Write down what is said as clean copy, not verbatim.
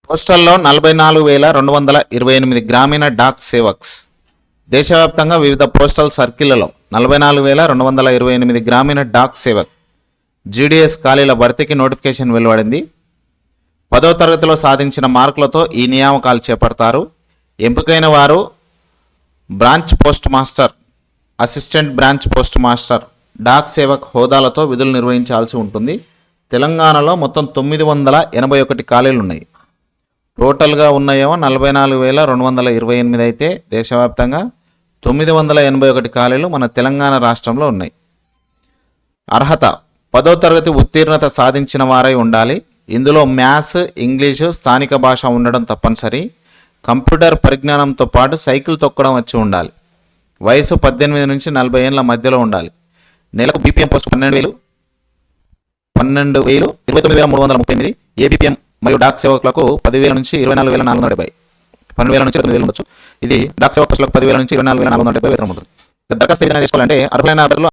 పోస్టల్లో 44,228 గ్రామీణ డాక్ సేవక్స్. దేశవ్యాప్తంగా వివిధ పోస్టల్ సర్కిళ్లలో 44,228 గ్రామీణ డాక్ సేవక్ జీడీఎస్ ఖాళీల భర్తీకి నోటిఫికేషన్ వెలువడింది. 10వ తరగతిలో సాధించిన మార్కులతో ఈ నియామకాలు చేపడతారు. ఎంపికైన వారు branch post master, assistant branch post master, Dak Sevak హోదాలతో విధులు నిర్వహించాల్సి ఉంటుంది. తెలంగాణలో మొత్తం 981 ఖాళీలు ఉన్నాయి. టోటల్గా ఉన్నాయేమో 44,228 అయితే దేశవ్యాప్తంగా 981 ఖాళీలు మన తెలంగాణ రాష్ట్రంలో ఉన్నాయి. అర్హత 10వ తరగతి ఉత్తీర్ణత సాధించిన వారై ఉండాలి. ఇందులో మ్యాథ్స్, ఇంగ్లీషు, స్థానిక భాష ఉండడం తప్పనిసరి. కంప్యూటర్ పరిజ్ఞానంతో పాటు సైకిల్ తొక్కడం వచ్చి ఉండాలి. వయసు 18 నుంచి 40 ఏళ్ల మధ్యలో ఉండాలి. నెలకు బీపీఎం పోస్ట్ 12,000, 29,338. ఏబీపీఎం మరియు డాక్ సేవకులకు 10,000 నుంచి 24,470, 12,000 నుంచి 29,000 ఉండొచ్చు. ఇది డాక్ సేవకులకు 10,000 నుంచి 24,470 వేతనం ఉంటుంది. దరఖాస్తు ఏదైనా చేసుకోవాలంటే అర్హులైన అభ్యర్థులు